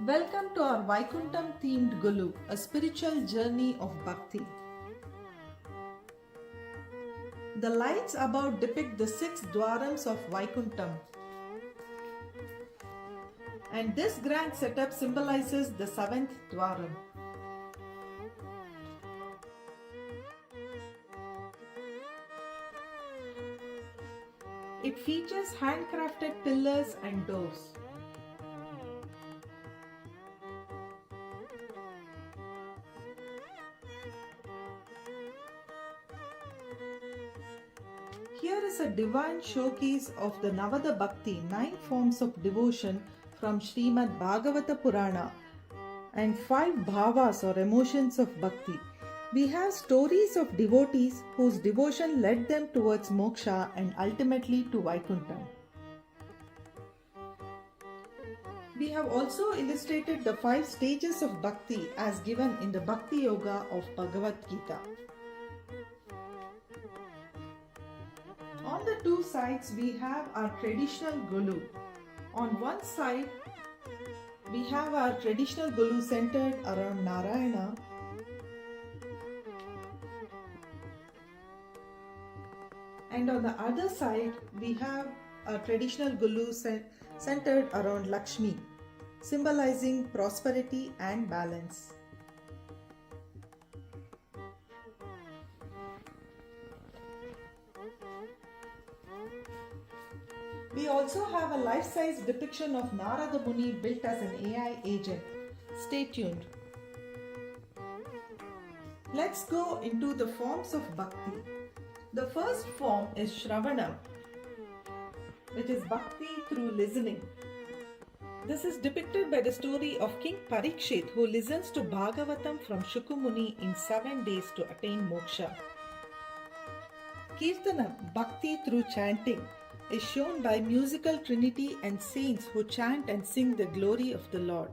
Welcome to our Vaikuntam themed Golu, a spiritual journey of Bhakti. The lights above depict the 6 dwarams of Vaikuntam. And this grand setup symbolizes the 7th dwaram. It features handcrafted pillars and doors. Here is a divine showcase of the Navadha Bhakti, 9 forms of devotion from Srimad Bhagavata Purana and 5 Bhavas or emotions of Bhakti. We have stories of devotees whose devotion led them towards moksha and ultimately to Vaikuntam. We have also illustrated the 5 stages of Bhakti as given in the Bhakti Yoga of Bhagavad Gita. On the 2 sides, we have our traditional Golu. On one side, we have our traditional Golu centered around Narayana. And on the other side, we have a traditional Golu centered around Lakshmi, symbolizing prosperity and balance. We also have a life-size depiction of Narada Muni built as an AI agent. Stay tuned. Let's go into the forms of Bhakti. The first form is Shravanam, which is Bhakti through listening. This is depicted by the story of King Parikshit, who listens to Bhagavatam from Shukumuni in 7 days to attain moksha. Kirtanam, Bhakti through chanting, is shown by musical trinity and saints who chant and sing the glory of the Lord.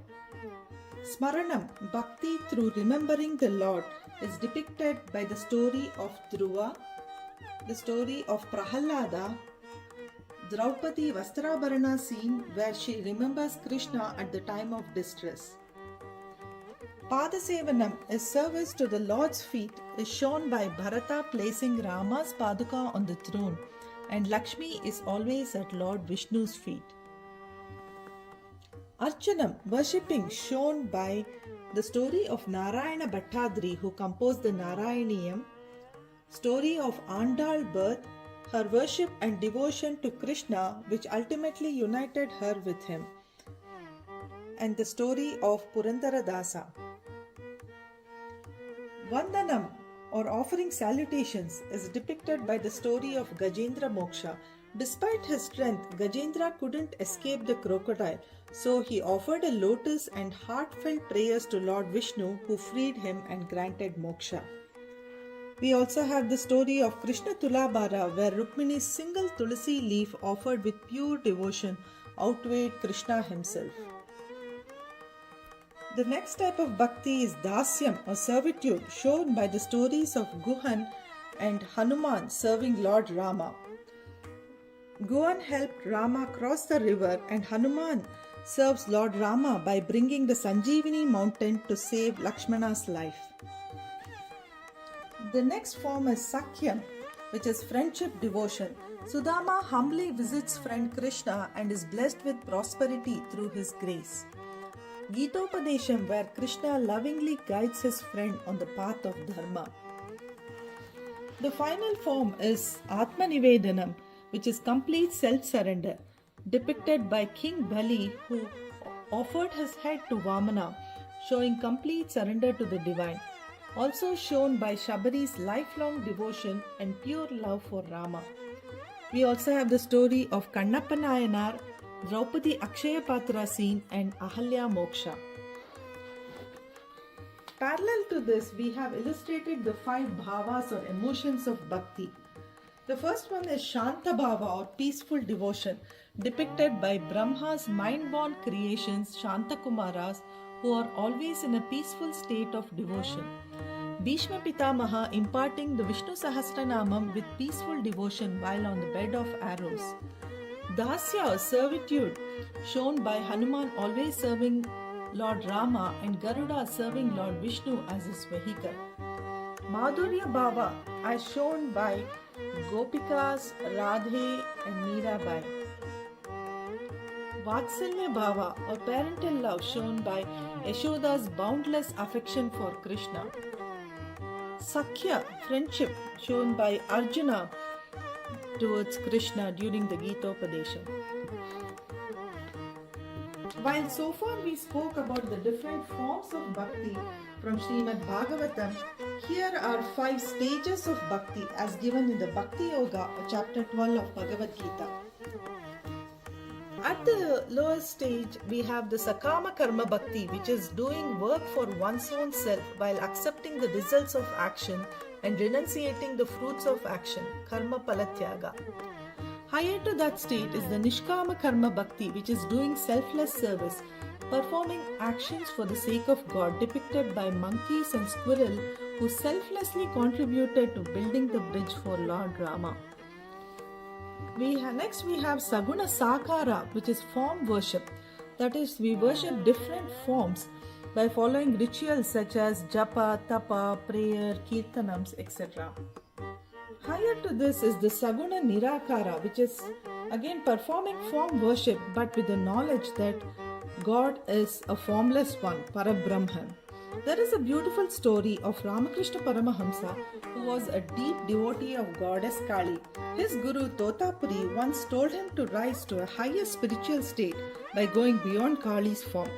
Smaranam, Bhakti through remembering the Lord, is depicted by the story of Dhruva, the story of Prahallada, Draupadi Vastrabharana scene where she remembers Krishna at the time of distress. Padasevanam is service to the Lord's feet, is shown by Bharata placing Rama's Paduka on the throne, and Lakshmi is always at Lord Vishnu's feet. Archanam, worshipping, shown by the story of Narayana Bhattadri, who composed the Narayaniyam, story of Andal birth, her worship and devotion to Krishna which ultimately united her with him, and the story of Purandaradasa. Vandanam, or offering salutations, is depicted by the story of Gajendra Moksha. Despite his strength, Gajendra couldn't escape the crocodile, so he offered a lotus and heartfelt prayers to Lord Vishnu, who freed him and granted moksha. We also have the story of Krishna Tulabhara, where Rukmini's single tulasi leaf offered with pure devotion outweighed Krishna himself. The next type of bhakti is dasyam or servitude, shown by the stories of Guhan and Hanuman serving Lord Rama. Guhan helped Rama cross the river, and Hanuman serves Lord Rama by bringing the Sanjeevani mountain to save Lakshmana's life. The next form is Sakhyam, which is friendship devotion. Sudama humbly visits friend Krishna and is blessed with prosperity through his grace. Gitopadesham, where Krishna lovingly guides his friend on the path of dharma. The final form is Atmanivedanam, which is complete self-surrender, depicted by King Bali, who offered his head to Vamana, showing complete surrender to the divine. Also shown by Shabari's lifelong devotion and pure love for Rama. We also have the story of Kannappa Nayanar, Draupadi Akshaya Patra scene, and Ahalya Moksha. Parallel to this, we have illustrated the 5 bhavas or emotions of bhakti. The first one is Shanta Bhava or peaceful devotion, depicted by Brahma's mind-born creations, Shantakumaras, who are always in a peaceful state of devotion. Bhishma Pitamaha imparting the Vishnu Sahasranamam with peaceful devotion while on the bed of arrows. Dasya or servitude, shown by Hanuman always serving Lord Rama and Garuda serving Lord Vishnu as his vehicle. Madhurya Bhava as shown by Gopikas, Radhe and Mirabai. Vatsalya Bhava or parental love shown by Yashoda's boundless affection for Krishna. Sakhya, friendship shown by Arjuna towards Krishna during the Gitopadesha. While so far we spoke about the different forms of bhakti from Srimad Bhagavatam, here are 5 stages of bhakti as given in the Bhakti Yoga, chapter 12 of Bhagavad Gita. At the lowest stage, we have the Sakama Karma Bhakti, which is doing work for one's own self while accepting the results of action and renunciating the fruits of action, Karma Palatyaga. Higher to that state is the Nishkama Karma Bhakti, which is doing selfless service, performing actions for the sake of God, depicted by monkeys and squirrel who selflessly contributed to building the bridge for Lord Rama. Next we have Saguna Sakara, which is form worship. That is, we worship different forms by following rituals such as japa, tapa, prayer, kirtanams, etc. Higher to this is the Saguna Nirakara, which is again performing form worship but with the knowledge that God is a formless one, Parabrahman. There is a beautiful story of Ramakrishna Paramahamsa, who was a deep devotee of goddess Kali. His guru Totapuri once told him to rise to a higher spiritual state by going beyond Kali's form.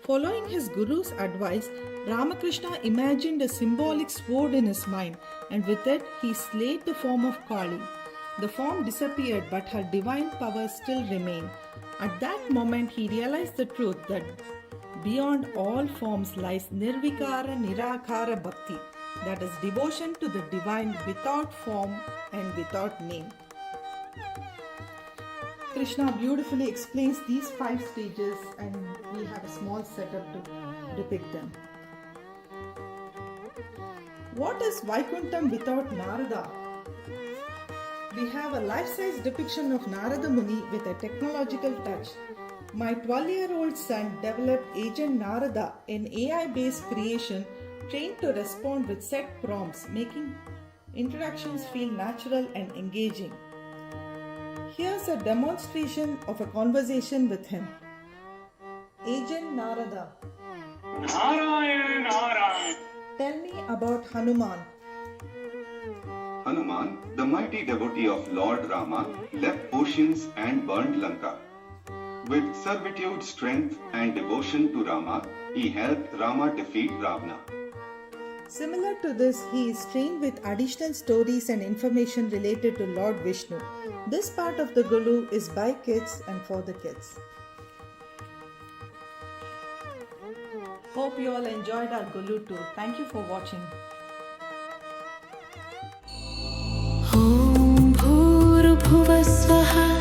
Following his guru's advice, Ramakrishna imagined a symbolic sword in his mind, and with it he slayed the form of Kali. The form disappeared, but her divine power still remained. At that moment he realized the truth that beyond all forms lies Nirvikara Nirakara Bhakti, that is devotion to the divine without form and without name. Krishna beautifully explains these 5 stages, and we have a small setup to depict them. What is Vaikuntam without Narada? We have a life-size depiction of Narada Muni with a technological touch. My 12-year-old son developed Agent Narada, an AI-based creation trained to respond with set prompts, making interactions feel natural and engaging. Here's a demonstration of a conversation with him. Agent Narada. Narayana, Narayana. Tell me about Hanuman. Hanuman, the mighty devotee of Lord Rama, left oceans and burned Lanka. With servitude, strength and devotion to Rama, he helped Rama defeat Ravana. Similar to this, he is trained with additional stories and information related to Lord Vishnu. This part of the Golu is by kids and for the kids. Hope you all enjoyed our Golu tour. Thank you for watching. ॐ भूर्भुवः स्वः